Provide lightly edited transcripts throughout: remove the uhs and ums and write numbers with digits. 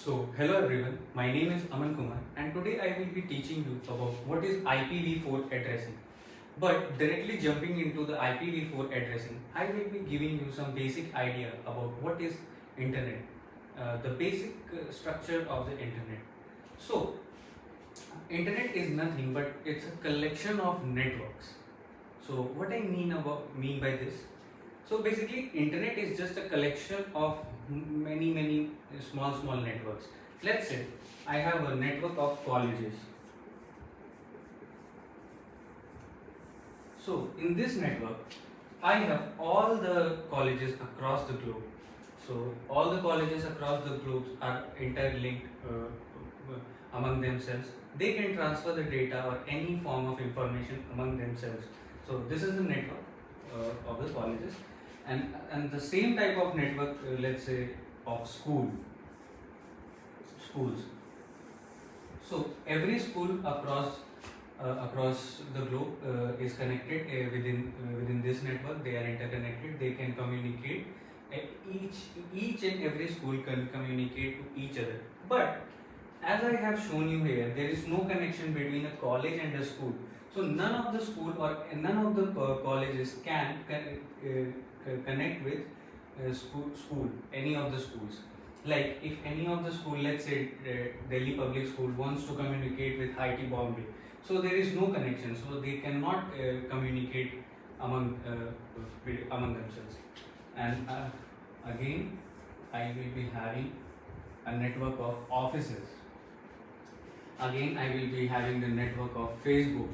Hello everyone, my name is Aman Kumar and today I will be teaching you about what is IPv4 addressing. But directly jumping into the IPv4 addressing, I will be giving you some basic idea about what is internet, the basic structure of the internet. So, internet is nothing but it's a collection of networks. So, what I mean by this? So basically, internet is just a collection of many small networks. Let's say I have a network of colleges. So in this network, I have all the colleges across the globe. So all the colleges across the globe are interlinked among themselves. They can transfer the data or any form of information among themselves. So this is the network of the colleges. And the same type of network, let's say of schools. So every school across the globe is connected within this network. They are interconnected. They can communicate. Each and every school can communicate to each other. But as I have shown you here, there is no connection between a college and a school. So none of the school or none of the colleges can connect with school, any of the schools. Like if any of the school, let's say Delhi Public School wants to communicate with IIT Bombay, so there is no connection, so they cannot communicate among themselves. And again, I will be having a network of offices. Again, I will be having the network of Facebook.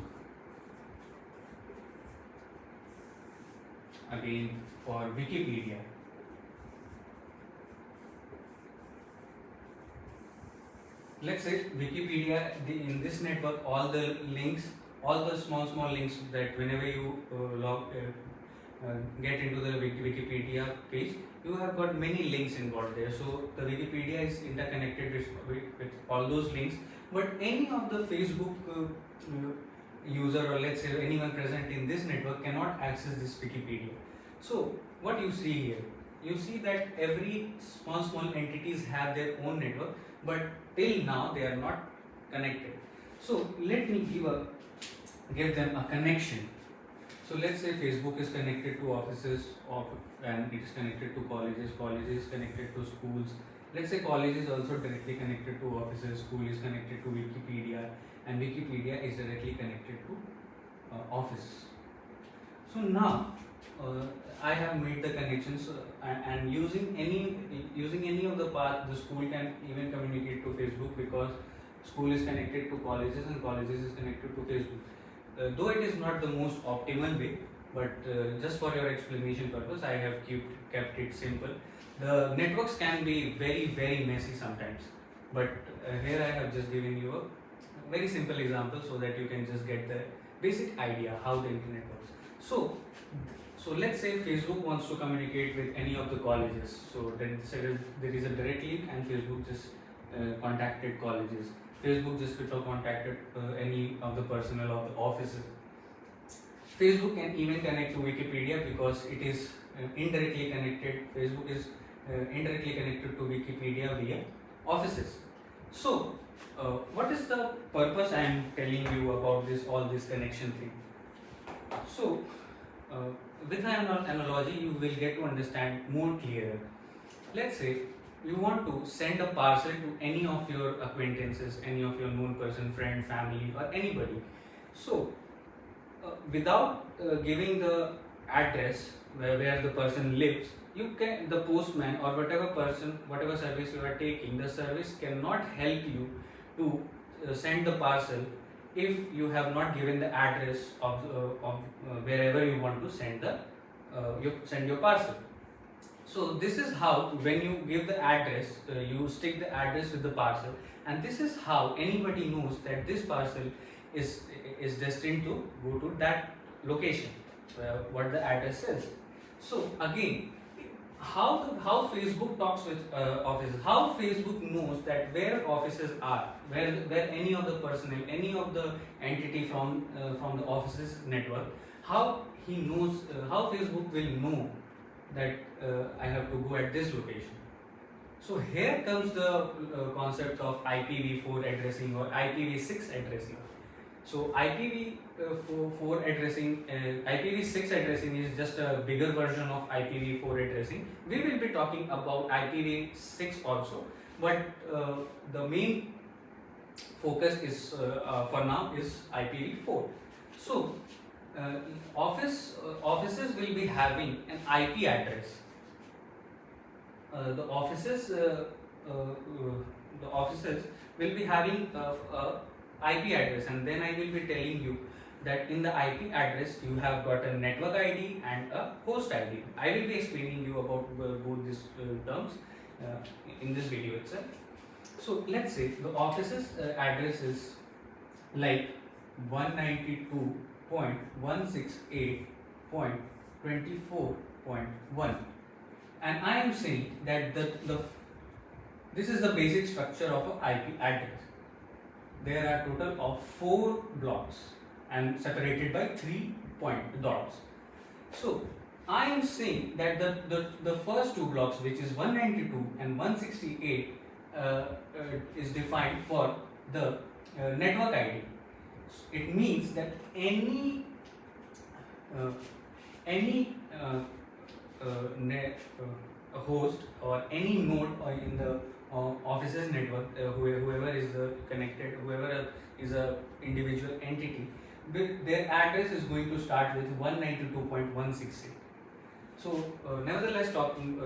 Again, for Wikipedia. Let's say Wikipedia, in this network, all the links, all the small links that whenever you get into the Wikipedia page, you have got many links involved there. So the Wikipedia is interconnected with all those links. But any of the Facebook user, or let's say anyone present in this network, cannot access this Wikipedia. So what you see here, you see that every small entities have their own network, but till now they are not connected. So let me give them a connection. So let's say Facebook is connected to offices and it is connected to colleges, colleges is connected to schools. Let's say college is also directly connected to offices, school is connected to Wikipedia, and Wikipedia is directly connected to office. So now I have made the connections and using any of the path, the school can even communicate to Facebook because school is connected to colleges and colleges is connected to Facebook. Though it is not the most optimal way, but just for your explanation purpose, I have kept it simple. The networks can be very messy sometimes, but here I have just given you a very simple example so that you can just get the basic idea how the internet works. So let's say Facebook wants to communicate with any of the colleges. So then there is a direct link and Facebook just contacted colleges. Facebook just contacted any of the personnel of the offices. Facebook can even connect to Wikipedia because it is indirectly connected. Facebook is indirectly connected to Wikipedia via offices. So what is the purpose I am telling you about all this connection thing? So with an analogy, you will get to understand more clearer. Let's say you want to send a parcel to any of your acquaintances, any of your known person, friend, family, or anybody. So without giving the address where the person lives, the postman or whatever service you are taking, the service cannot help you to send the parcel if you have not given the address of wherever you want to send your parcel. So this is how, when you give the address, you stick the address with the parcel, and this is how anybody knows that this parcel is destined to go to that location, what the address says. So again, how Facebook talks with offices, how Facebook knows that where offices are, where any of the personnel, any of the entity from the offices network, how he knows, how Facebook will know that I have to go at this location. So here comes the concept of IPv4 addressing or IPv6 addressing. So IPv4 addressing, IPv6 addressing is just a bigger version of IPv4 addressing. We will be talking about IPv6 also, but the main focus is for now is IPv4. So offices will be having an IP address. The offices will be having a IP address, and then I will be telling you that in the IP address you have got a network ID and a host ID. I will be explaining you about both these terms in this video itself. So let's say the office's address is like 192.168.24.1, and I am saying that this is the basic structure of an IP address. There are total of 4 blocks and separated by 3 point dots. So I am saying that the first 2 blocks, which is 192 and 168, is defined for the network ID. It means that any host or any node or in the office's network, whoever is connected, whoever is a individual entity, their address is going to start with 192.168. So nevertheless, talking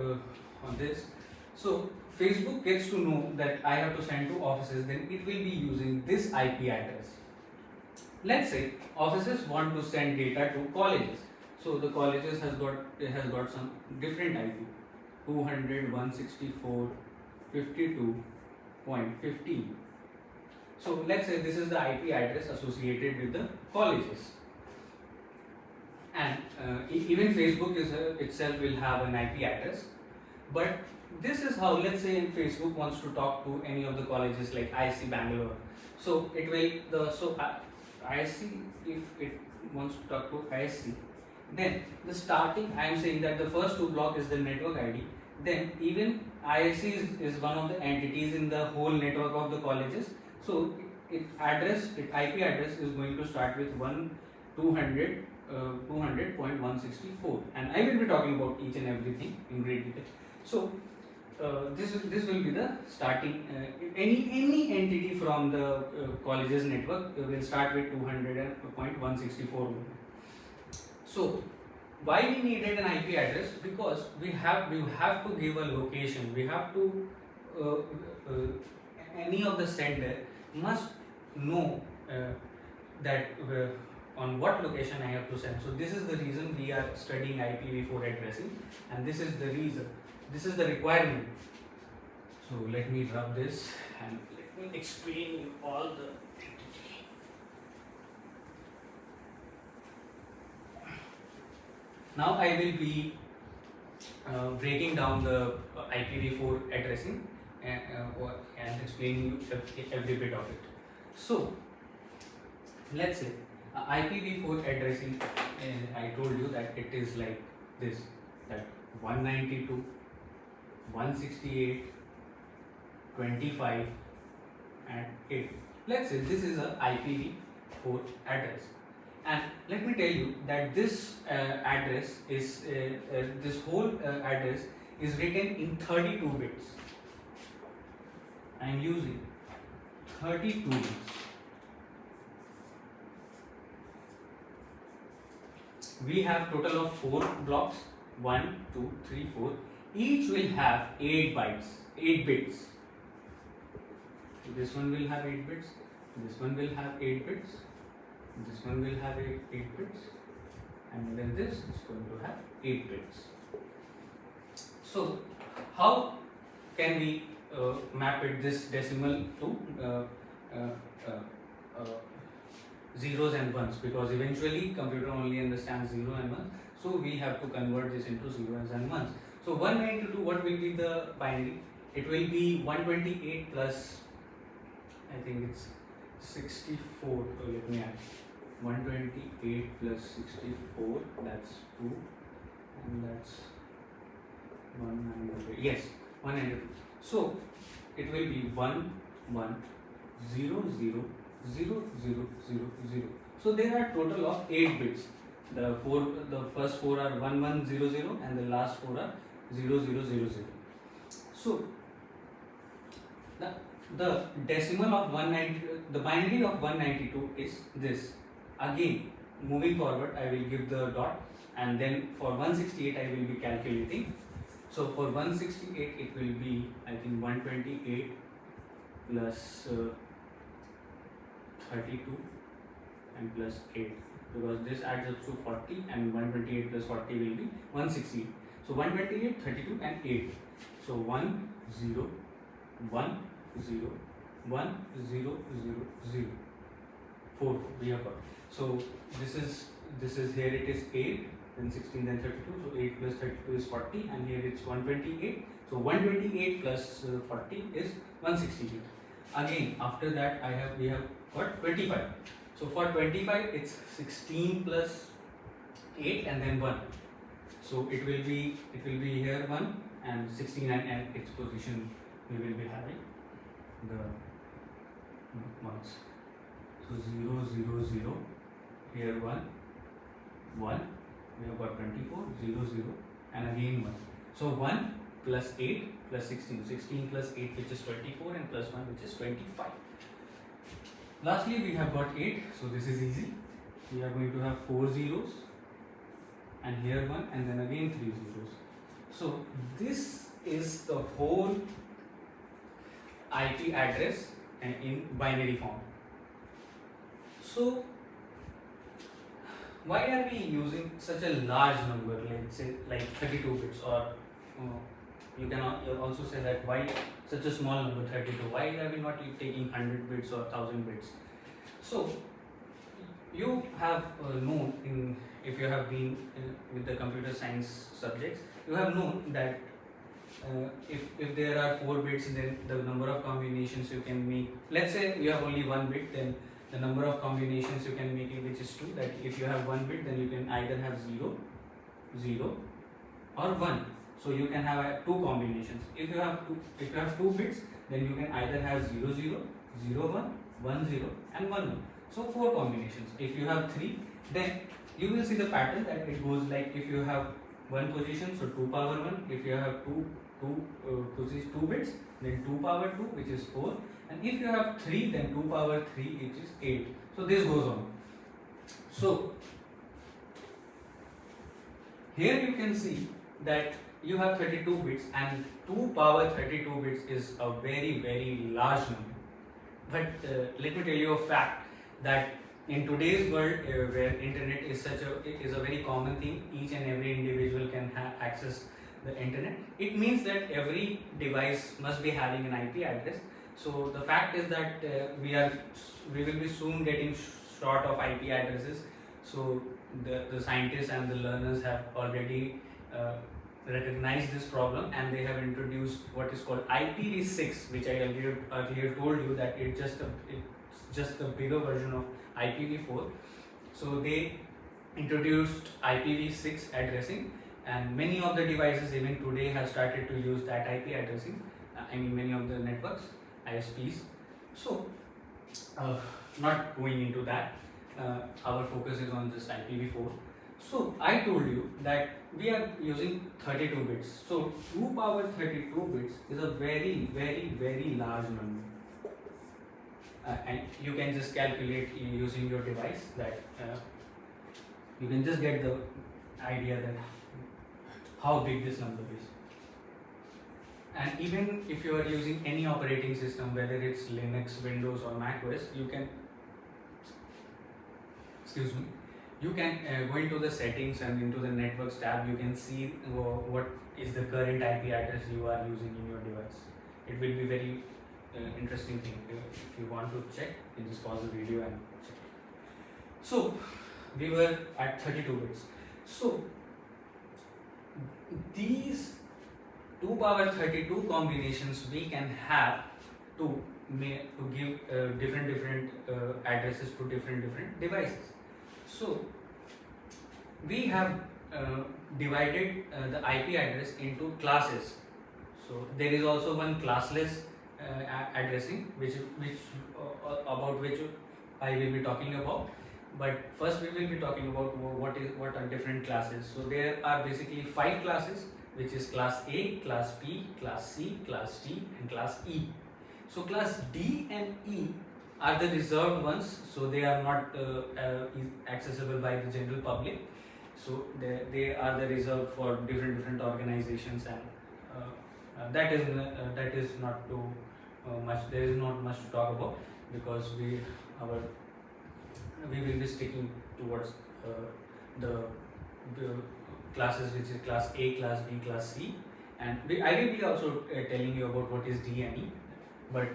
on this, so Facebook gets to know that I have to send to offices, then it will be using this IP address. Let's say offices want to send data to colleges. So the colleges has got some different IP, 200.164.52.15. So let's say this is the IP address associated with the colleges. And even Facebook itself will have an IP address. But this is how, let's say Facebook wants to talk to any of the colleges like IC Bangalore. So it will IC, if it wants to talk to IC, then the starting, I am saying that the first 2 block is the network ID. Then even IIC is one of the entities in the whole network of the colleges. So its IP address is going to start with 200.164, and I will be talking about each and everything in great detail. So this will be the starting. Any entity from the college's network will start with 200.164. So why we needed an IP address? Because we have to give a location. We have to any of the sender must know that on what location I have to send. So this is the reason we are studying IPv4 addressing, and this is the reason. This is the requirement. So let me rub this and let me explain you all the. Now I will be breaking down the IPv4 addressing and explaining you every bit of it. So let's say IPv4 addressing, I told you that it is like this, that 192, 168, 25 and 8. Let's say this is a IPv4 address, and let me tell you that this address is this whole address is written in 32 bits. I am using 32 bits. We have total of 4 blocks, 1, 2, 3, 4. Each will have 8 bits. So this one will have 8 bits, this one will have 8 bits, this one will have 8 bits, and then this is going to have 8 bits. So how can we map it, this decimal to zeros and ones, because eventually computer only understands 0 and 1, so we have to convert this into zeros and ones. So 192, what will be the binary? It will be 128 plus, I think it's 64. So let me add 128 plus 64, that's 2, and that's 192. Yes, 192. So it will be 1 1 0 0 0 0 0 0. So there are total of 8 bits. The first four are 1 1 0 0 and the last four are 0 0 0 0. So the decimal of 190, the binary of 192 is this. Again, moving forward, I will give the dot, and then for 168 I will be calculating. So for 168 it will be, I think, 128 plus 32 and plus 8, because this adds up to 40, and 128 plus 40 will be 168. So 128, 32 and 8. So 1 0 1 0 1 0 0 0 4 we have got. So this is here it is 8, then 16, then 32. So 8 plus 32 is 40, and here it's 128. So 128 plus 40 is 168. Again, after that we have got 25. So for 25 it's 16 plus 8 and then 1. So it will be here 1 and 16, and its position we will be having the ones. So 0 0 0, here 1 1, we have got 24, 0 0 and again 1. So 1 plus 8 plus 16, 16 plus 8 which is 24, and plus 1 which is 25. Lastly we have got 8, so this is easy. We are going to have 4 zeros and here 1 and then again 3 zeros. So this is the whole IP address in binary form. So why are we using such a large number, let's say like 32 bits, or you can also say that why such a small number, 32? Why are we not taking 100 bits or 1000 bits? So you have known, if you have been with the computer science subjects, you have known that if there are 4 bits, then the number of combinations you can make, let's say you have only 1 bit, then the number of combinations you can make it, which is 2, that if you have 1 bit, then you can either have 0 0 or 1. So you can have 2 combinations. If you have 2 bits, then you can either have 0 0 0 1 1 0 and 1 1. So 4 combinations. If you have 3, then you will see the pattern that it goes like, if you have 1 position, so 2 power 1. If you have 2 bits, then 2 power 2, which is 4. And if you have 3, then 2 power 3, which is 8. So this goes on. So here you can see that you have 32 bits, and 2 power 32 bits is a very, very large number. But let me tell you a fact, that in today's world where internet is a very common thing, each and every individual can access the internet. It means that every device must be having an IP address. So the fact is that we will be soon getting short of IP addresses. So the scientists and the learners have already recognized this problem, and they have introduced what is called IPv6, which I earlier told you that it's just a bigger version of IPv4. So they introduced IPv6 addressing, and many of the devices even today have started to use that IP addressing. Many of the networks, ISPs. So not going into that, our focus is on just IPv4. So I told you that we are using 32 bits. So 2 power 32 bits is a very, very, very large number. And you can just calculate using your device that you can just get the idea that how big this number is. And even if you are using any operating system, whether it's Linux, Windows or Mac OS, you can go into the settings and into the networks tab. You can see what is the current IP address you are using in your device. It will be very interesting thing. If you want to check, you can just pause the video and check. So we were at 32 bits. So these 2 power 32 combinations we can have to give different addresses to different devices. So we have divided the IP address into classes. So there is also one classless addressing, which about which I will be talking about. But first we will be talking about what are different classes. So there are basically 5 classes, which is class A, class B, class C, class D, and class E. So class D and E are the reserved ones, so they are not accessible by the general public. So they are the reserved for different organizations, and that is not too much. There is not much to talk about, because we will be sticking towards the classes, which is class A, class B, class C, and I will be also telling you about what is D and E, but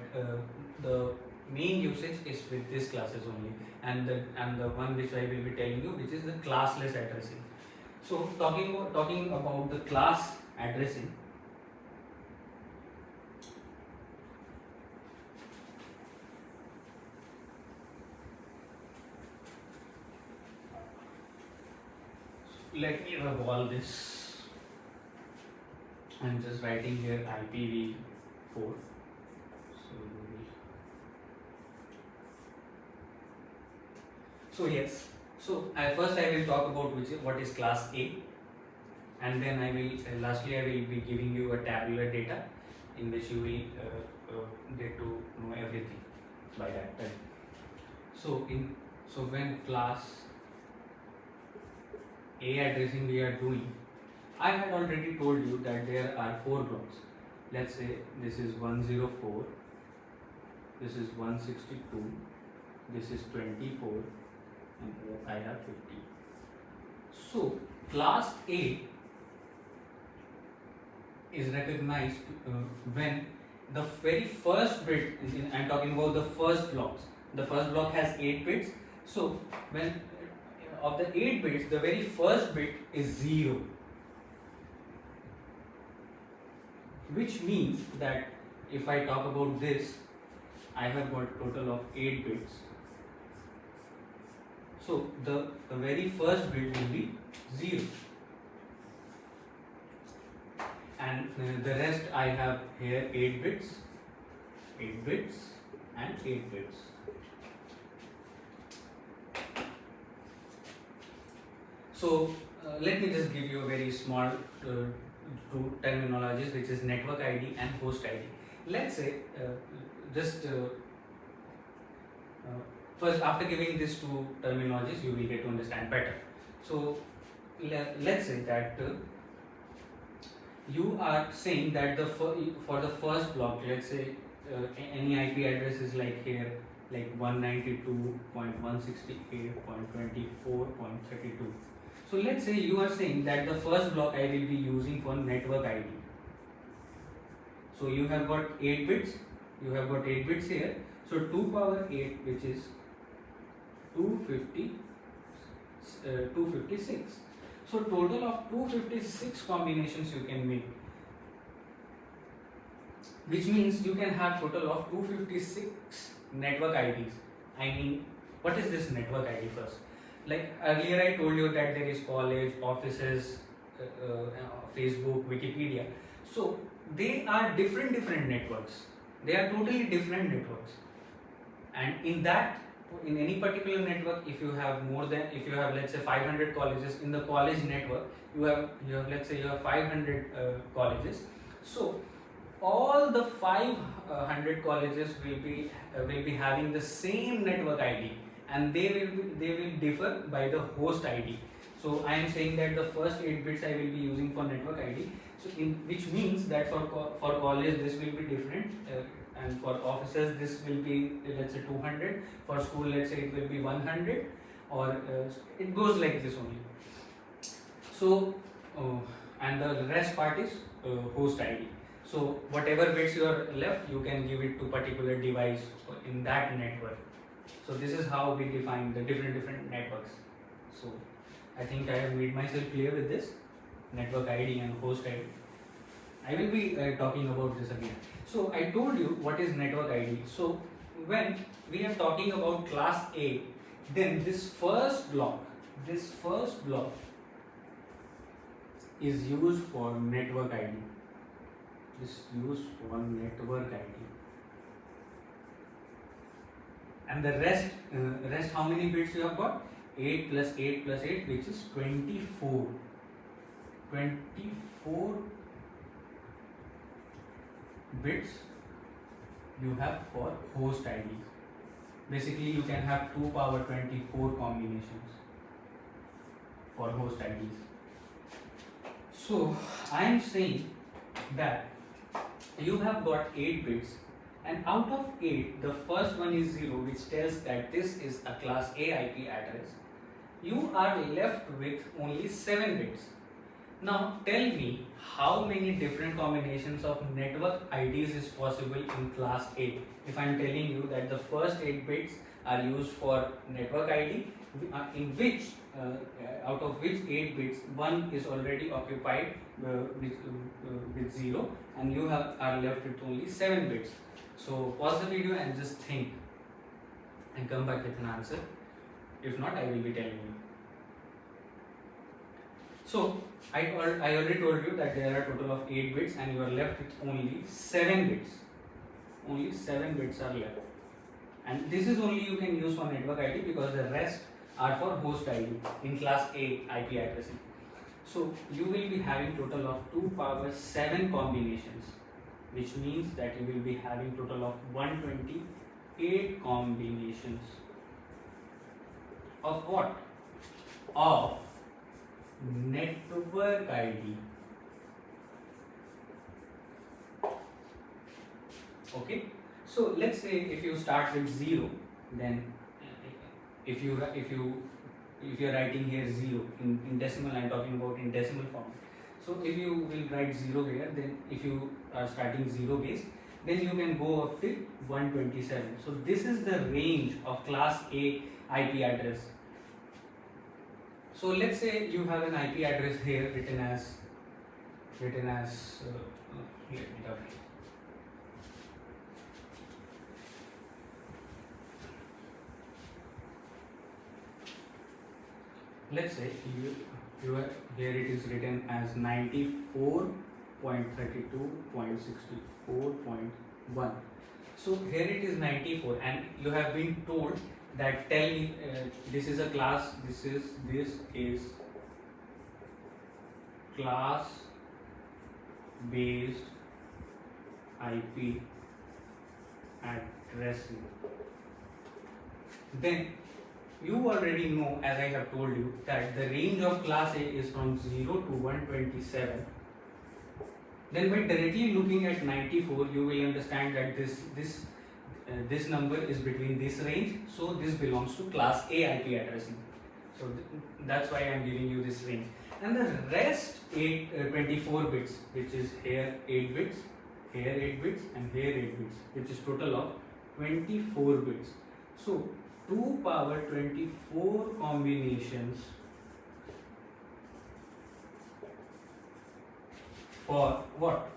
the main usage is with these classes only, and the one which I will be telling you, which is the classless addressing. So talking about the class addressing. Let me rub all this. I'm just writing here IPv4. So yes. So first I will talk about what is class A, and then lastly I will be giving you a tabular data in which you will get to know everything by that time. So when class A addressing we are doing, I had already told you that there are 4 blocks. Let's say this is 104, this is 162, this is 24, and here I have 50. So class A is recognized when the very first bit, I'm talking about the first blocks. The first block has 8 bits. So when of the 8 bits, the very first bit is 0, which means that if I talk about this, I have got total of 8 bits. So the very first bit will be 0, and the rest I have here 8 bits, 8 bits, and 8 bits. So let me just give you a very small two terminologies, which is network ID and host ID. Let's say first, after giving these 2 terminologies, you will get to understand better. So let's say that you are saying that for the first block, let's say any IP address is like here, like 192.168.24.32. So let's say you are saying that the first block I will be using for network ID. So you have got 8 bits. You have got 8 bits here. So 2 power 8, which is 256. So total of 256 combinations you can make, which means you can have total of 256 network IDs. I mean, what is this network ID first? Like earlier I told you that there is college, offices, Facebook, Wikipedia. So they are different networks. They are totally different networks. And in any particular network, if you have let's say 500 colleges in the college network, you have let's say you have 500 colleges. So all the 500 colleges will be having the same network ID, and they will differ by the host ID. So I am saying that the first 8 bits I will be using for network ID. So which means that for college this will be different, and for offices this will be let's say 200. For school, let's say it will be 100, or it goes like this only. So and the rest part is host ID. So whatever bits you are left, you can give it to particular device in that network. So this is how we define the different networks. So I think I have made myself clear with this network ID and host ID. I will be talking about this again. So I told you what is network ID. So when we are talking about class A, then this first block is used for network ID. is used for network ID. And the rest how many bits you have got? 8 plus 8 plus 8, which is 24. 24 bits you have for host ID. Basically, you can have 2 power 24 combinations for host IDs. So, I am saying that you have got 8 bits, and out of 8, the first one is 0, which tells that this is a class A IP address. You are left with only 7 bits. Now tell me how many different combinations of network IDs is possible in class A. If I am telling you that the first 8 bits are used for network ID, in which out of which 8 bits, one is already occupied with 0, and you are left with only 7 bits. So pause the video and just think and come back with an answer. If not, I will be telling you. So I already told you that there are a total of 8 bits and you are left with only 7 bits. Only 7 bits are left. And this is only you can use for network ID, because the rest are for host ID in class A IP addressing. So you will be having total of 2 power 7 combinations, which means that you will be having total of 128 combinations of what? Of network ID. Okay, so let's say if you start with 0, then if you are writing here 0 in decimal, I am talking about in decimal form. So if you will write 0 here, then if you are starting 0 base, then you can go up till 127. So this is the range of class A IP address. So let's say you have an IP address here written as let's say here it is written as 94.32.64.1. So here it is 94, and you have been told that tell me this is a class, this is class based IP addressing. Then you already know, as I have told you, that the range of class A is from 0 to 127. Then by directly looking at 94, you will understand that this number is between this range, so this belongs to class A IP addressing. So that's why I am giving you this range. And the rest 24 bits, which is here 8 bits, here 8 bits, and here 8 bits, which is total of 24 bits. So 2 power 24 combinations for what?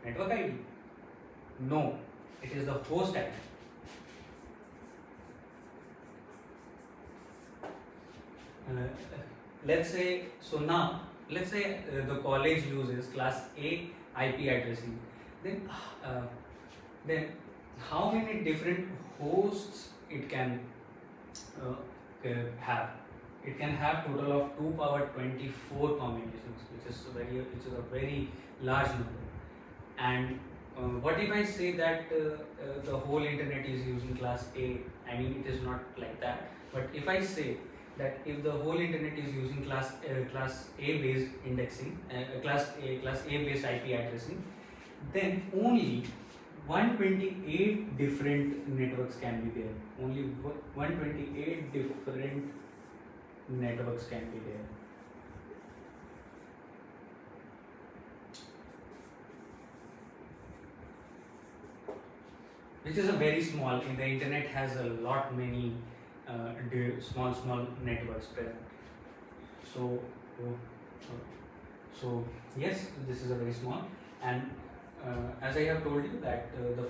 Network ID? No, it is the host ID. Let's say the college uses class A IP addressing. Then how many different hosts it can have? It can have total of 2 power 24 combinations, which is a very large number. And what if I say that the whole internet is using class A? I mean, it is not like that. But if I say that if the whole internet is using class A based indexing, class A based IP addressing, then only 128 different networks can be there. Only 128 different networks can be there. Which is a very small. In the internet has a lot many small networks present. So yes, this is a very small. And as I have told you that the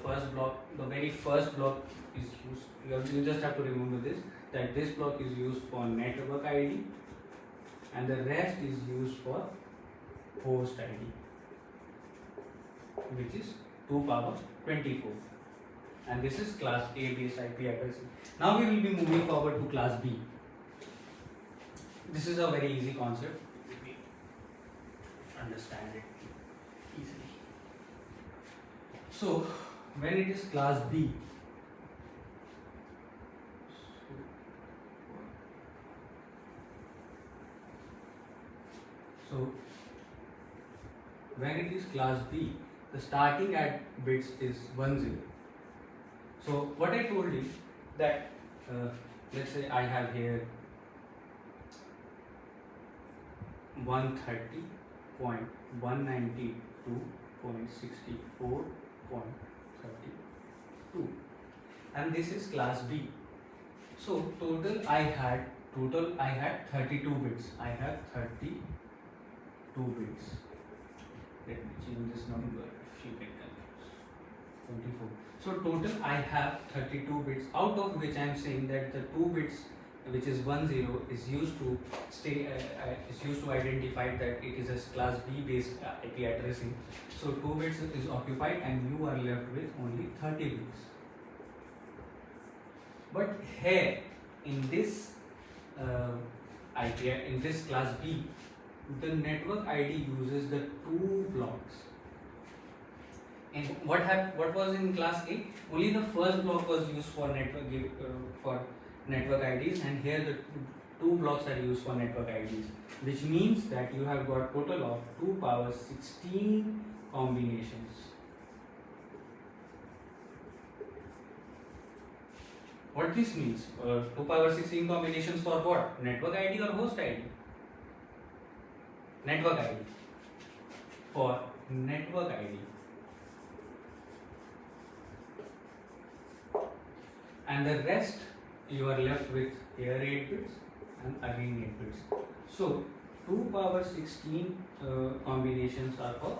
very first block is used. You just have to remember this, that this block is used for network ID, and the rest is used for host ID. which is 2 power 24, and this is class A based IP addressing. Now we will be moving forward to class B. This is a very easy concept. Let me understand it easily. So when it is class B, so when it is class B, the starting at bits is 10. So what I told you that let's say I have here 130.192.64.32, and this is class B. So total I had 32 bits. I have 32 bits. Let me change this number if you get confused. 24. So total I have 32 bits, out of which I am saying that the 2 bits, which is 10, is used to identify that it is a class B based IP addressing. So 2 bits is occupied and you are left with only 30 bits. But here in this in this class B, the network ID uses the 2 blocks. And what was in class A? Only the first block was used for network IDs, and here the 2 blocks are used for network IDs, which means that you have got total of 2 power 16 combinations. What this means? 2 power 16 combinations for what? Network ID or host ID? Network ID. For network ID. And the rest you are left with here 8 bits and again 8 bits. So 2 power 16 combinations are for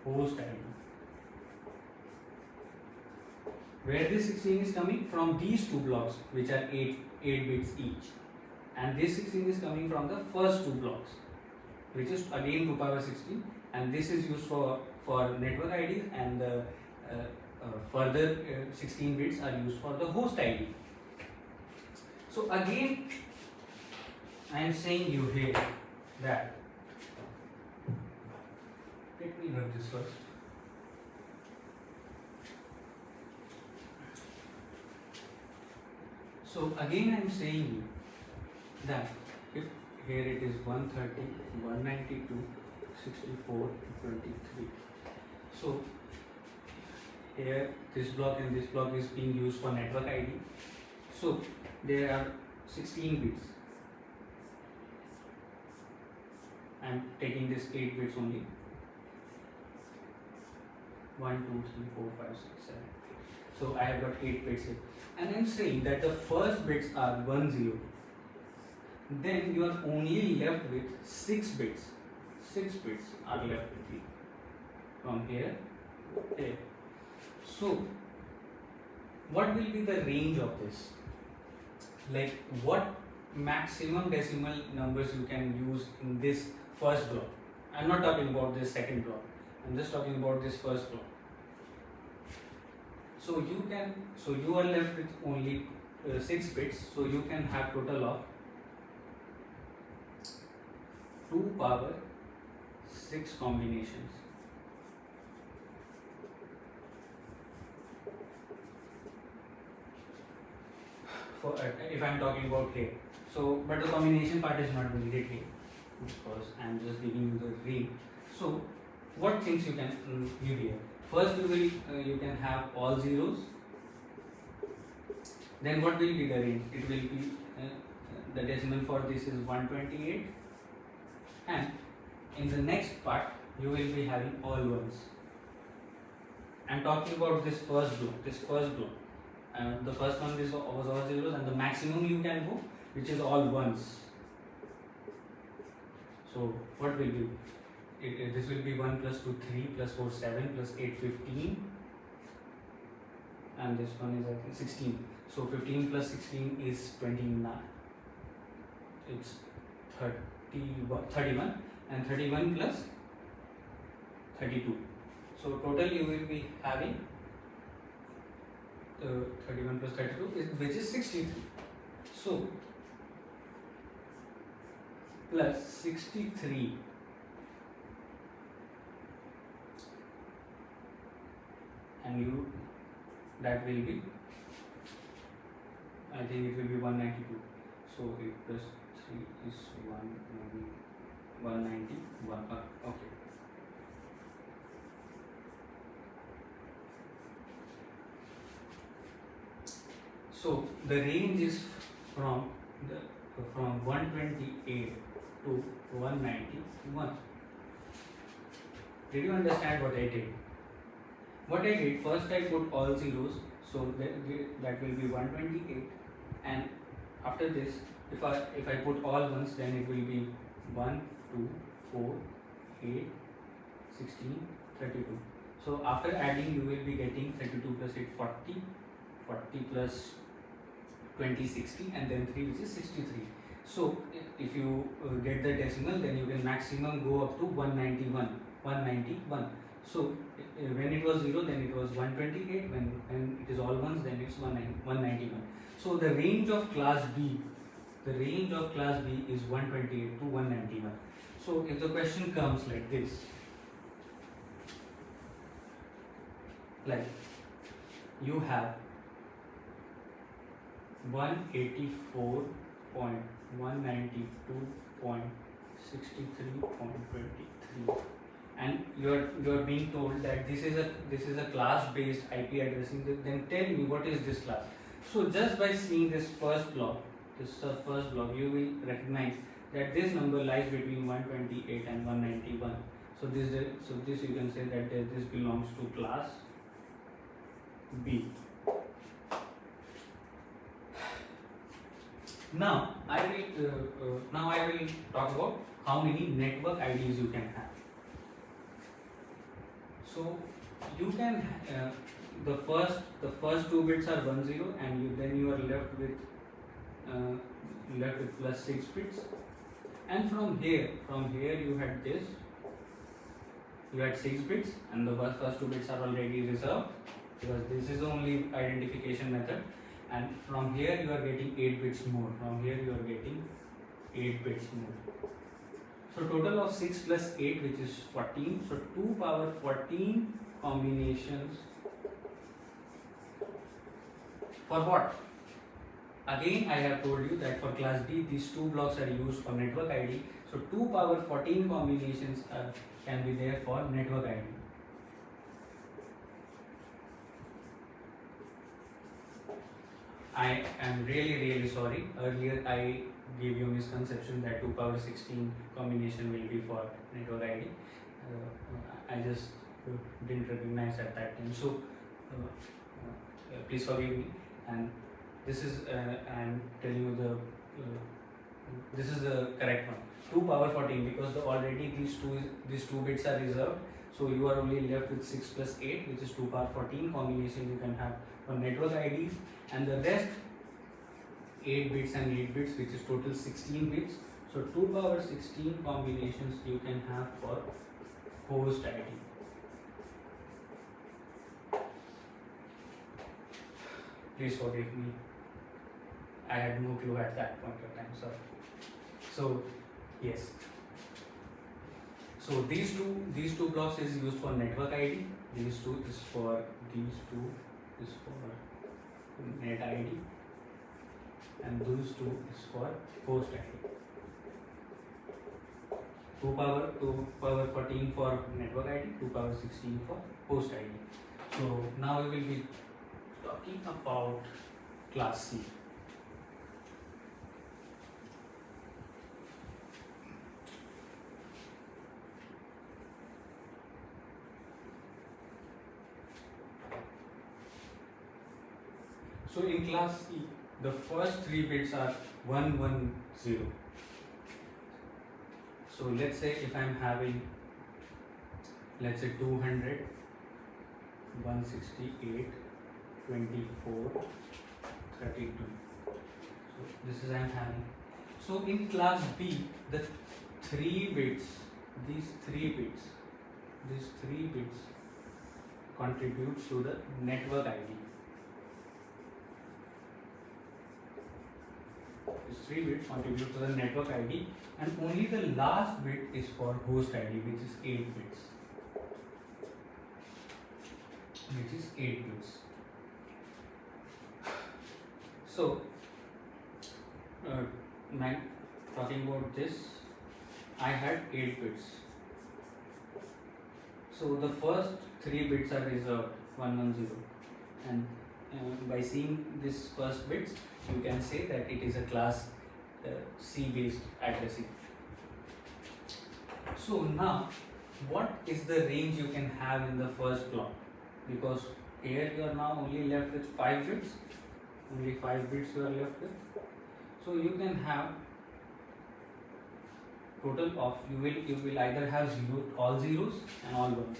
host ID. Where this 16 is coming from, these 2 blocks which are 8 bits each, and this 16 is coming from the first 2 blocks, which is again 2 power 16, and this is used for network IDs, and the further 16 bits are used for the host ID. So again I am saying you here that, let me run this first. So again I am saying you that if here it is 130, 192, 64, 23. So here this block and this block is being used for network ID. So there are 16 bits. I am taking this 8 bits only. 1, 2, 3, 4, 5, 6, 7. So I have got 8 bits here. And I am saying that the first bits are 1, 0. Then you are only left with 6 bits. 6 bits are left with you from here to here. So what will be the range of this? Like what maximum decimal numbers you can use in this first block? I am not talking about this second block. I am just talking about this first block. So you are left with only 6 bits. So you can have total of 2 power 6 combinations. For if I am talking about here. So, but the combination part is not needed here because I am just giving you the range. So, what things you can give here? First, you can have all zeros. Then what will be the range? It will be the decimal for this is 128, and in the next part you will be having all ones. I am talking about this first block. The first one was all zeros, and the maximum you can go, which is all ones. So what will be? This will be 1 plus 2 3 plus 4 7 plus 8 15, and this one is I think 16. So 15 plus 16 is 29. It's 31 and 31 plus 32. So total you will be having 31 plus 32 which is 63. So plus 63 and that will be, I think it will be 192. So 8 plus 3 is 191. Okay. So the range is from 128 to 191. Did you understand what I did? What I did, first I put all zeros, so that will be 128, and after this, if I put all ones, then it will be 1, 2, 4, 8, 16, 32. So after adding, you will be getting 32 plus 8, 40, 40 plus 20, 60, and then 3, which is 63. So if you get the decimal, then you can maximum go up to 191. So when it was 0, then it was 128. When it is all ones, then it's 191. So the range of class B is 128 to 191. So if the question comes like this, like you have 184.192.63.23, and you're being told that this is a class based IP addressing. Then tell me, what is this class? So just by seeing this first block, you will recognize that this number lies between 128 and 191. So this you can say that this belongs to class B. Now I will talk about how many network IDs you can have. So you can the first two bits are 10, and then you are left with plus 6 bits, and from here you had 6 bits, and the first two bits are already reserved because this is the only identification method. And from here you are getting 8 bits more. So total of 6 plus 8, which is 14. So 2 power 14 combinations. For what? Again, I have told you that for class B, these two blocks are used for network ID. So 2 power 14 combinations can be there for network ID. I am really sorry. Earlier I gave you a misconception that 2 power 16 combination will be for network ID. I just didn't recognize at that time. So please forgive me. And this is I am telling you this is the correct one. 2 power 14, because already these two bits are reserved. So you are only left with 6 plus 8, which is 2 power 14 combination you can have for network IDs, and the rest 8 bits and 8 bits, which is total 16 bits. So 2 power 16 combinations you can have for host ID. Please forgive me. I had no clue at that point of time. So yes. So these two blocks is used for network ID. These two is for net ID, and those two is for host ID. 2 power 14 for network ID, 2 power 16 for host ID. So now we will be talking about class C. So in class C, the first 3 bits are 110. So let's say if I am having, let's say 200, 168, 24, 32. So this is I am having. So in class B, the 3 bits, these 3 bits contributes to the network ID. These 3 bits contribute to the network ID, and only the last bit is for host ID, which is 8 bits. So, talking about this, I had 8 bits. So the first 3 bits are reserved 110, and by seeing this first bits, you can say that it is a class C based addressing. So now, what is the range you can have in the first block? Because here you are now only left with 5 bits, only 5 bits you are left with. So you can have total of, you will either have all zeros and all ones.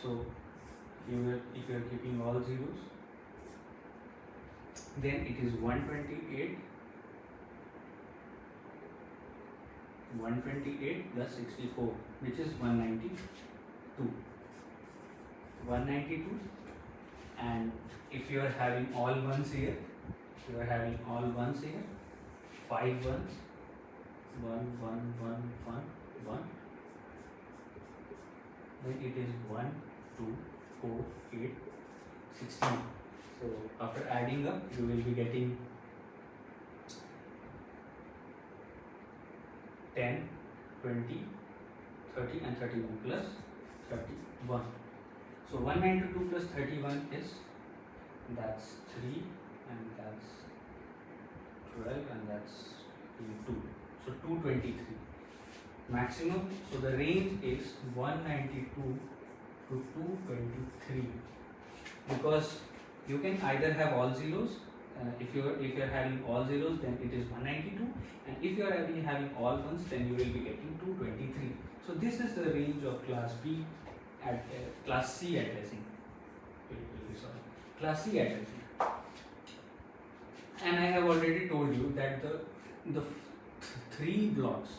So if you are keeping all zeros, then it is 128 plus 64, which is 192, and if you are having all ones here, 5 ones, 1 1 1 1 1, then it is 1 2 4 8 16. So after adding up, you will be getting 10, 20, 30 and 31 plus 31. So 192 plus 31 is, that's 3 and that's 12 and that's 2. So 223 maximum. So the range is 192 to 223, because you can either have all zeros. If you are having all zeros, then it is 192, and if you are having all ones, then you will be getting 223. So this is the range of class B at class C addressing. Class C addressing. And I have already told you that the 3 blocks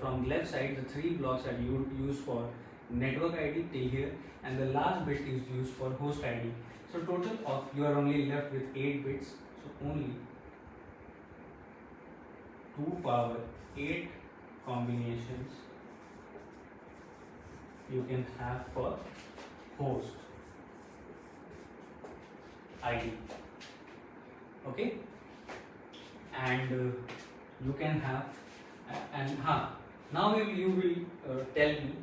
from left side, the 3 blocks are used for network ID till here, and the last bit is used for host ID. So total of, you are only left with 8 bits, so only 2 power 8 combinations you can have for host ID. Okay, and you can have now you will tell me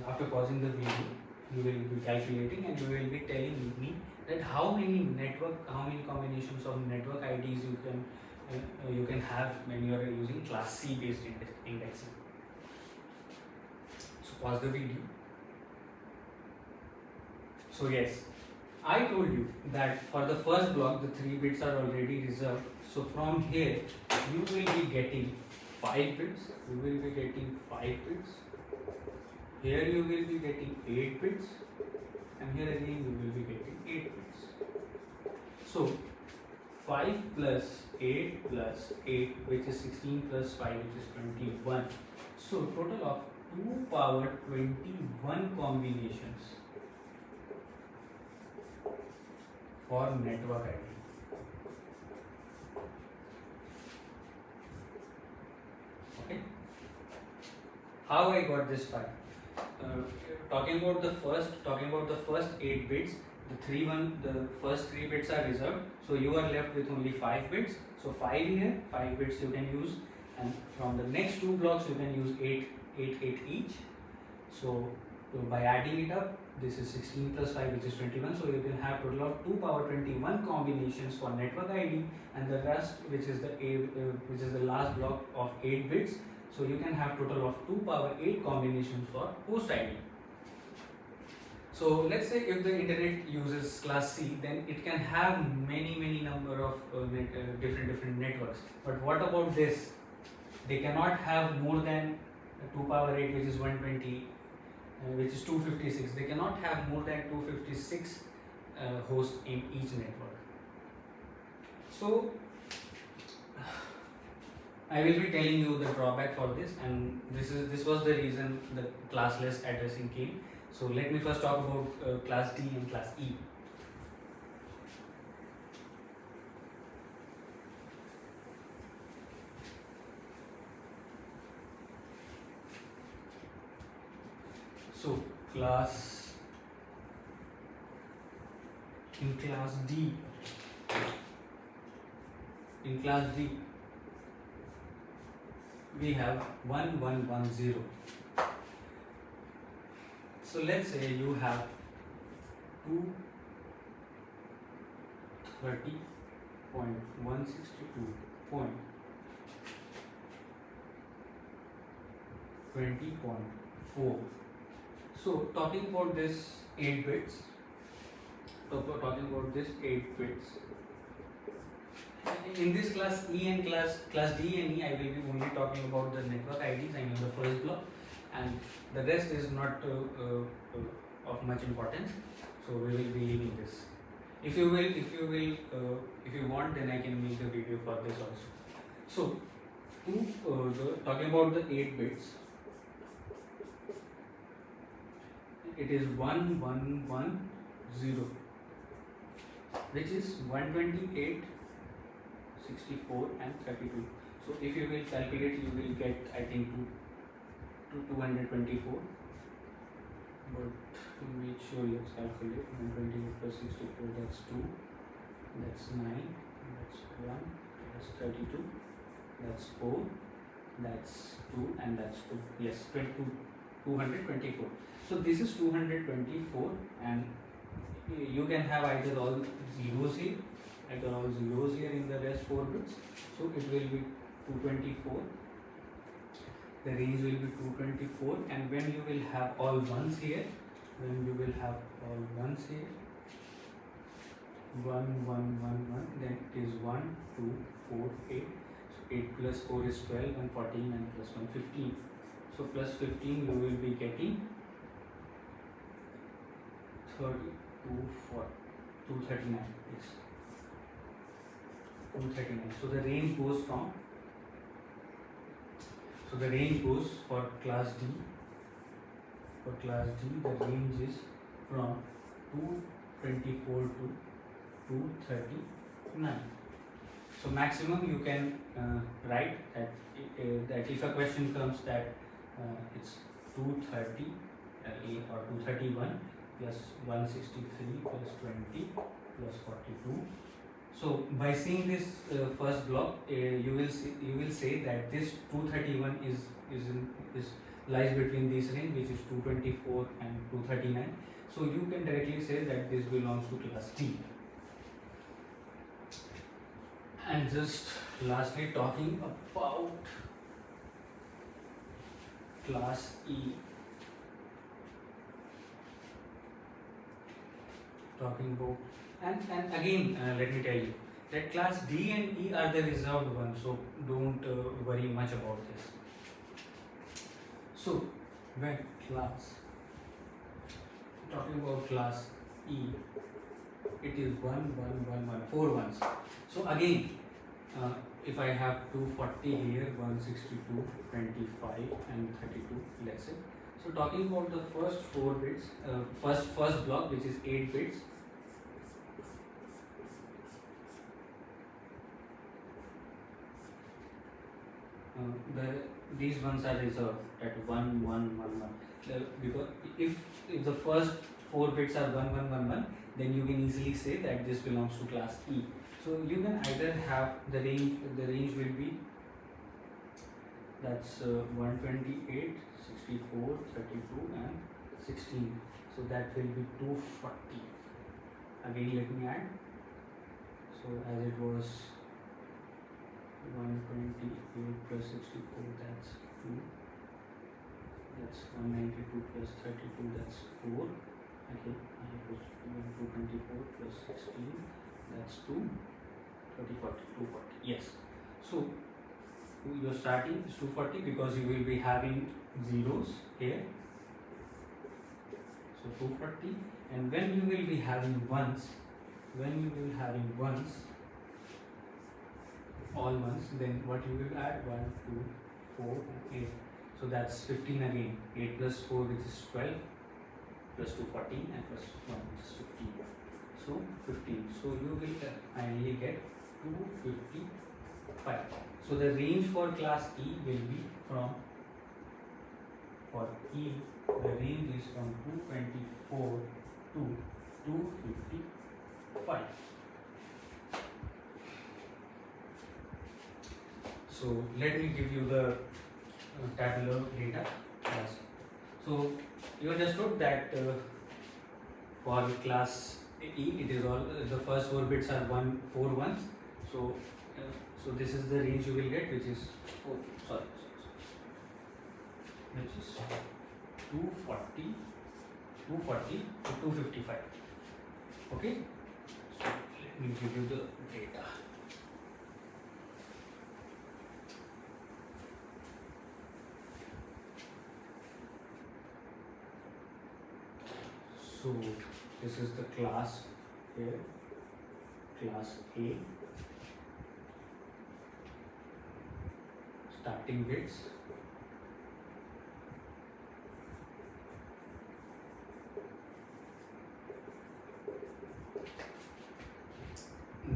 after pausing the video, you will be calculating and you will be telling me that how many combinations of network IDs you can have when you are using class C based indexing. So pause the video. So yes, I told you that for the first block the 3 bits are already reserved. So from here you will be getting 5 bits. Here you will be getting 8 bits, and here again you will be getting 8 bits. So 5 plus 8 plus 8, which is 16 plus 5, which is 21. So total of 2 power 21 combinations for network ID. Okay. How I got this 5? Talking about the first 8 bits, the first 3 bits are reserved, so you are left with only 5 bits. So 5 here, 5 bits you can use, and from the next 2 blocks you can use 8 each. So by adding it up, this is 16 plus 5, which is 21. So you can have total of 2 power 21 combinations for network ID, and the rest, which is the last block of 8 bits. So you can have total of 2 power 8 combinations for host ID. So let's say if the internet uses class C, then it can have many number of different networks. But what about this? They cannot have more than 2 power 8, which is 120, which is 256. They cannot have more than 256 hosts in each network. So I will be telling you the drawback for this, and this was the reason the classless addressing came. So let me first talk about class D and class E. So class in class D we have 1110. So let's say you have 230.162.20.4. So talking about this 8 bits, in this class E and class D and E, I will be only talking about the network IDs, I mean the first block, and the rest is not of much importance. So we will be leaving this. If you want, then I can make a video for this also. So talking about the 8 bits, it is 1110, which is 128, 64 and 32. So if you will calculate, you will get, I think, to 224. But to make sure, let's calculate. 128 plus 64, that's 2, that's 9, that's 1, that's 32, that's 4, that's 2, and that's 2. Yes, 224. So this is 224, and you can have either all zeros here, in the rest 4 bits. So it will be 224. The range will be 224, and when you will have all ones here, 1 1 1 1, then it is 1 2 4 8. So 8 plus 4 is 12, and 14, and plus 1 15. So plus 15 you will be getting 239. Yes, 239. So the range goes for class D. For class D, the range is from 224 to 239. So maximum you can write that if a question comes that it's 230 or 231 plus 163 plus 20 plus 42. So by seeing this first block, you will say that this 231 lies between this range, which is 224 and 239. So you can directly say that this belongs to class D. And just lastly, talking about class E. And again, let me tell you that class D and E are the reserved ones, so don't worry much about this. So when talking about class E, it is 1 1 1 1, 4 ones. So again, if I have 240 here, 162, 25 and 32, let's say. So talking about the first 4 bits, first block, which is 8 bits. These ones are reserved at 1 1 1 1. Because if the first 4 bits are 1 1 1 1, then you can easily say that this belongs to class E. So you can either have the range will be, that's 128, 64, 32 and 16. So that will be 240. Again, let me add. So as it was 128 plus 64, that's 2. That's 192 plus 32, that's 4. Okay, and it was 224 plus 16, that's 2. 30, 40, 240. Yes. So your starting is 240 because you will be having zeros here. So 240, and when you will be having ones, all ones, then what you will add? 1, 2, 4, and 8. So that's 15 again. 8 plus 4, which is 12, plus 2, 14, and plus 1, which is 15. So 15. So you will finally get 255. So the range for class E will be from, for E, the range is from 224 to 255. So let me give you the tabular data. Yes. So you understood that for class E, it is all the first 4 bits are 4 ones. So so this is the range you will get, which is which is 240 to 255. Okay. So let me give you the data. So this is the class here, class A, starting bits,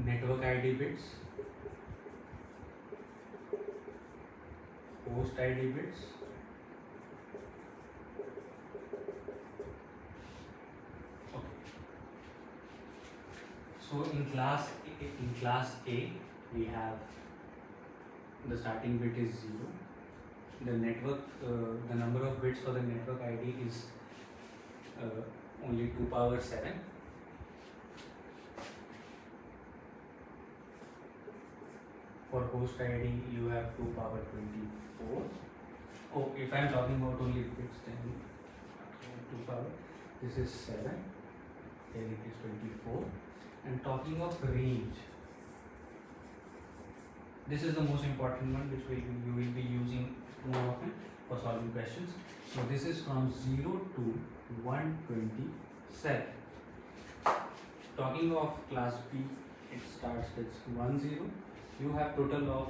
network ID bits, host ID bits, so in class A we have the starting bit is 0. The network, the number of bits for the network ID is only 2 power 7. For host ID you have 2 power 24. Oh, if I am talking about only bits, then 2 power, this is 7, then it is 24. And talking of range, this is the most important one, which you will be using more often for solving questions. So this is from 0 to 127. Talking of class B, it starts with 10. You have total of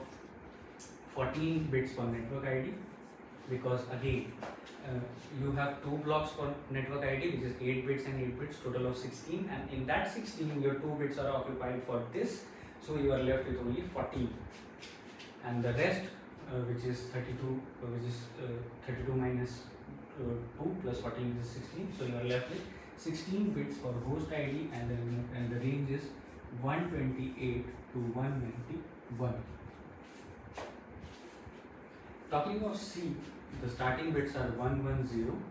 14 bits for network ID, because again you have 2 blocks for network ID, which is 8 bits and 8 bits, total of 16, and in that 16 your 2 bits are occupied for this, so you are left with only 14, and the rest which is 32, which is 32 minus 2 plus 14, which is 16, so you are left with 16 bits for host ID, and the range is 128 to 191. Talking of C, the starting bits are 110,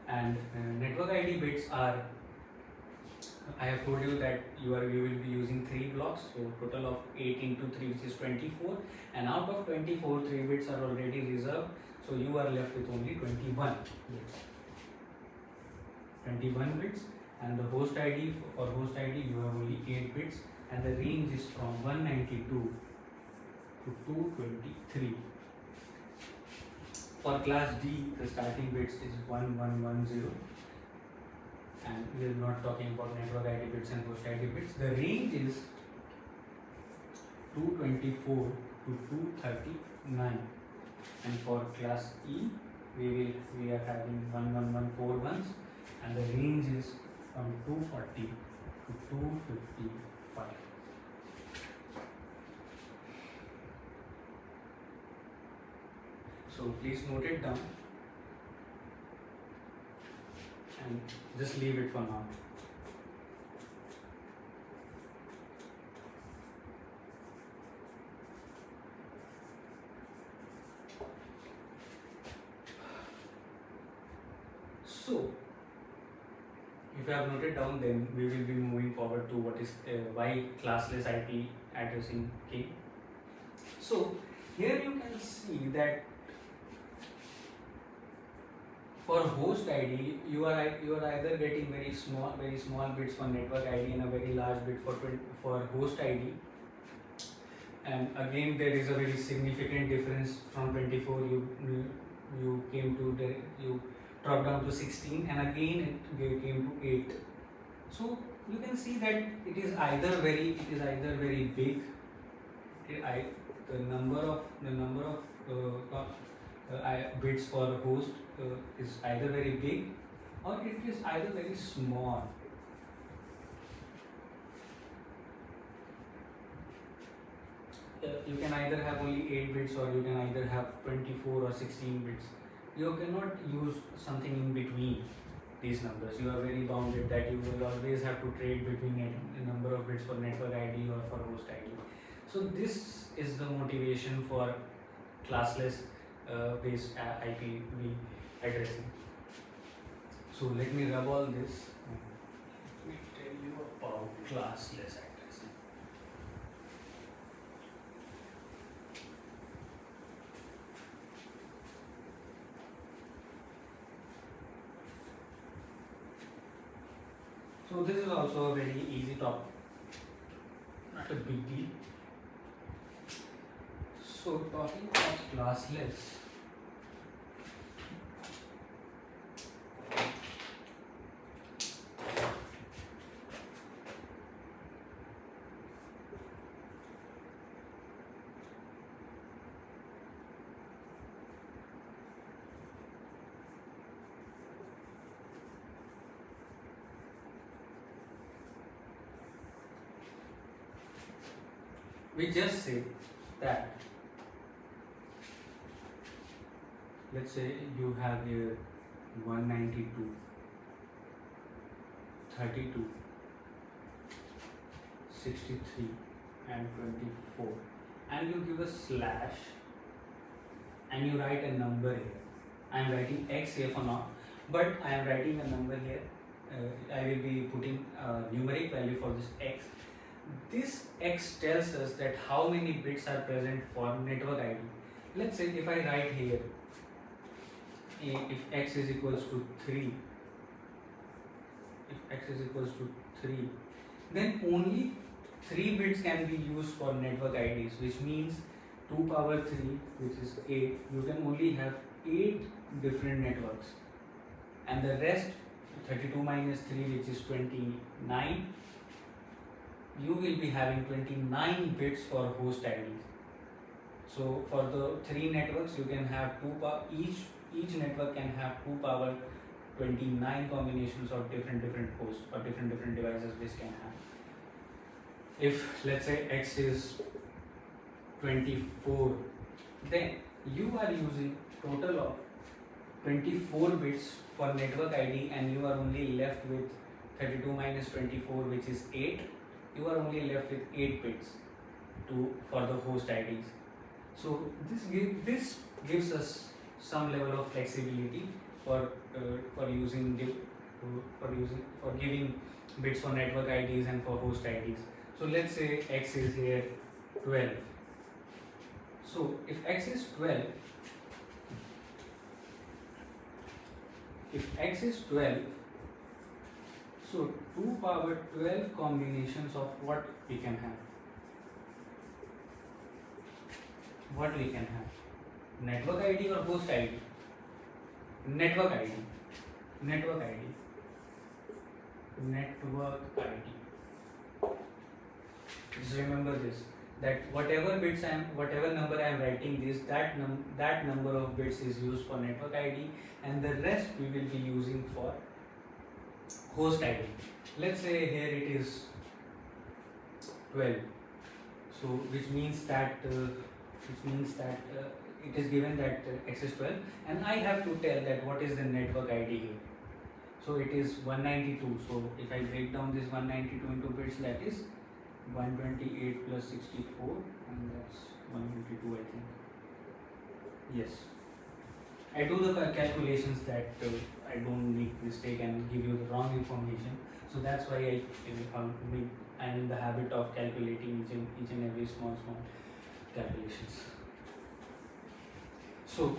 and network ID bits are, I have told you that you will be using 3 blocks, so total of 8 into 3, which is 24, and out of 24, 3 bits are already reserved, so you are left with only 21 bits. 21 bits, and the host ID, for host ID you have only 8 bits, and the range is from 192 to 223. For class D, the starting bits is 1110, and we are not talking about network ID bits and host ID bits. The range is 224 to 239, and for class E, we are having 11141s, and the range is from 240 to 255. So please note it down and just leave it for now. So if you have noted down, then we will be moving forward to what is why classless IP addressing came. So here you can see that for host ID, you are either getting very small bits for network ID and a very large bit for host ID. And again, there is a very significant difference from 24. You came to you dropped down to 16, and again it came to 8. So you can see that it is either very big. The number of bits for host is either very big or it is either very small. You can either have only 8 bits or you can either have 24 or 16 bits. You cannot use something in between these numbers. You are very bounded that you will always have to trade between a number of bits for network ID or for host ID. So this is the motivation for classless based IPv addressing. So let me rub all this. Let me tell you about classless addressing. So this is also a very easy topic, not a big deal. So talking about classless, we just say that, let's say you have here 192, 32, 63 and 24, and you give a slash and you write a number here. I am writing x here for now, but I am writing a number here. I will be putting a numeric value for this x. This x tells us that how many bits are present for network ID. Let's say if I write here, if x is equals to 3, then only 3 bits can be used for network IDs, which means 2 power 3, which is 8. You can only have 8 different networks, and the rest, 32 minus 3, which is 29. You will be having 29 bits for host IDs. So for the 3 networks, you can have each network can have 2 power 29 combinations of different hosts or different devices this can have. If let's say x is 24, then you are using total of 24 bits for network ID, and you are only left with 32 minus 24, which is 8. You are only left with 8 bits for the host IDs. So this gives us some level of flexibility for giving bits for network IDs and for host IDs. So let's say x is here 12. So if x is 12, so 2 power 12 combinations of what we can have? Network ID or host ID? Network ID. Just remember this, that whatever number I am writing this, that number of bits is used for network ID, and the rest we will be using for host ID. Let's say here it is 12. So which means that it is given that x is 12, and I have to tell that what is the network ID here. So it is 192. So if I break down this 192 into bits, that is 128 plus 64, and that's 152, I think. Yes. I do the calculations that I don't make mistake and give you the wrong information. So that's why I'm in the habit of calculating each and every small calculations. So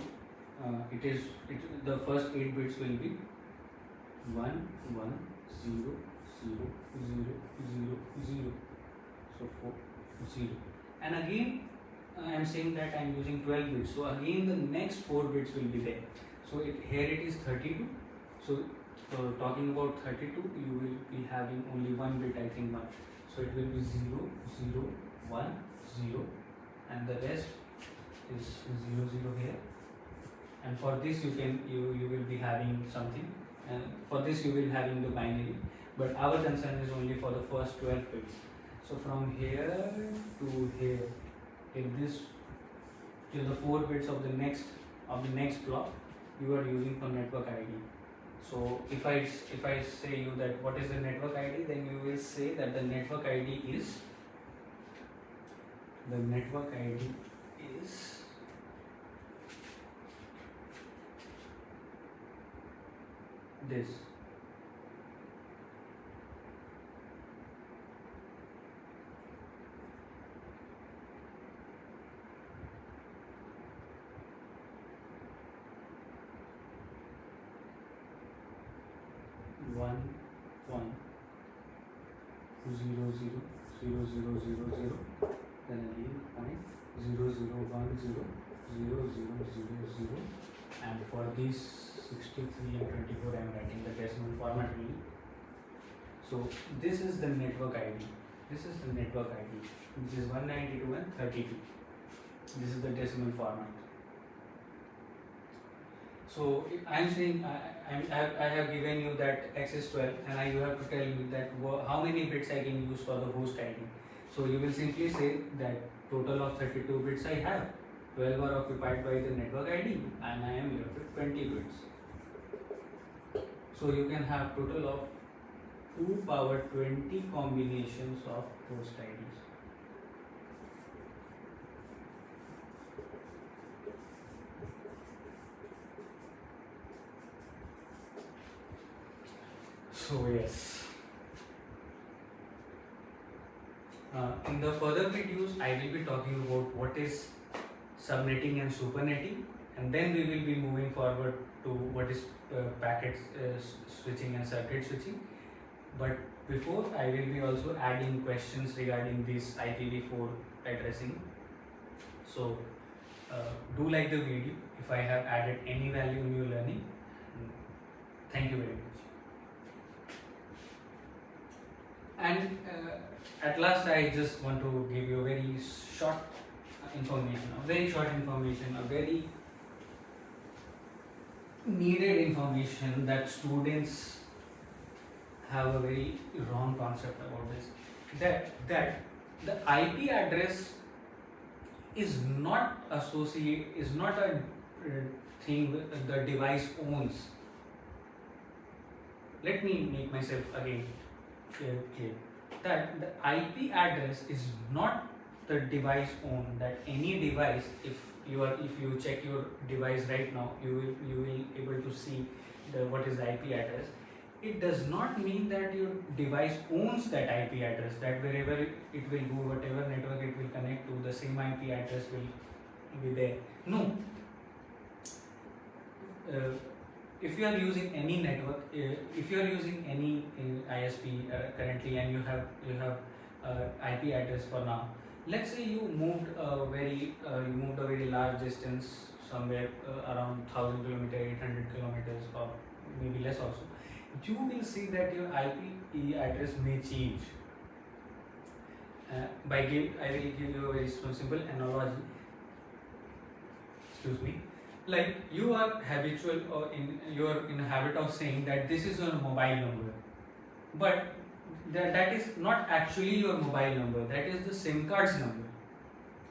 the first 8 bits will be 1 1 0 0 0 0 0. So 4 0, and again I am saying that I am using 12 bits. So again the next 4 bits will be there. So here it is 32. So talking about 32, you will be having only one bit, I think, one. So it will be 0, 0, 1, 0, and the rest is 0, 0 here. And for this you will be having something, and for this you will having the binary, but our concern is only for the first 12 bits. So from here to here, in this till the 4 bits of the next block, you are using for network ID. So if I say you that what is the network ID, then you will say that the network ID is this. One, one, 0, 0, 0, 0, 0, 0, then again point 0, 0, 1, 0, 0, 0, 0, 0, and for these 63 and 24 I am writing the decimal format only. So this is the network ID. This is the network ID, which is 192 and 32. This is the decimal format. So I am saying I have given you that X is 12, and you have to tell me that how many bits I can use for the host ID. So you will simply say that total of 32 bits I have, 12 are occupied by the network ID, and I am left with 20 bits. So you can have total of 2 power 20 combinations of host IDs. So yes, in the further videos I will be talking about what is subnetting and supernetting, and then we will be moving forward to what is packet switching and circuit switching. But before, I will be also adding questions regarding this IPv4 addressing. So do like the video if I have added any value in your learning. Thank you very much. And at last, I just want to give you a very short information, a very needed information that students have a very wrong concept about this. That the IP address is not a thing the device owns. Let me make myself again clear. That the IP address is not the device own. That any device, if you check your device right now, you will able to see what is the IP address. It does not mean that your device owns that IP address, that wherever it will go, whatever network it will connect to, the same IP address will be there. No. If you are using any network, if you are using any ISP currently, and you have IP address for now, let's say you moved a very large distance, somewhere around 1000 kilometers, 800 kilometers, or maybe less also, you will see that your IP address may change. I will give you a very simple analogy. Excuse me. Like you are habitual, or you are in a habit of saying that this is your mobile number, but that is not actually your mobile number. That is the SIM card's number.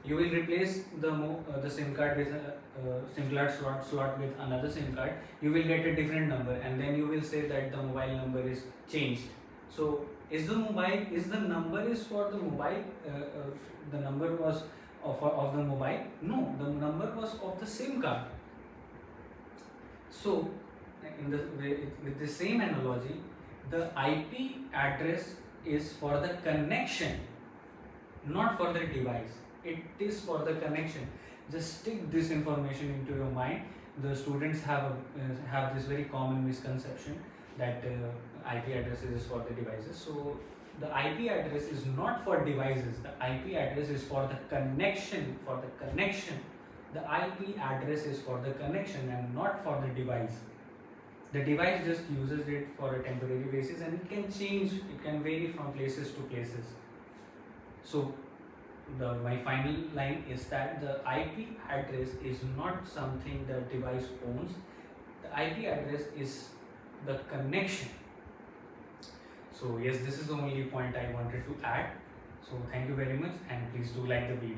You will replace the SIM card with SIM card slot with another SIM card. You will get a different number, and then you will say that the mobile number is changed. So is the number is for the mobile? The number was of the mobile? No, the number was of the SIM card. So with the same analogy, the IP address is for the connection, not for the device. It is for the connection. Just stick this information into your mind. The students have this very common misconception that IP address is for the devices. So the IP address is not for devices. The IP address is for the connection. The IP address is for the connection and not for the device. The device just uses it for a temporary basis, and it can change, it can vary from places to places. So my final line is that the IP address is not something the device owns. The IP address is the connection. So yes, this is the only point I wanted to add. So thank you very much, and please do like the video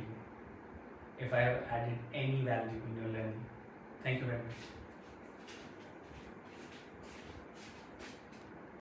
if I have added any value in your learning. Thank you very much.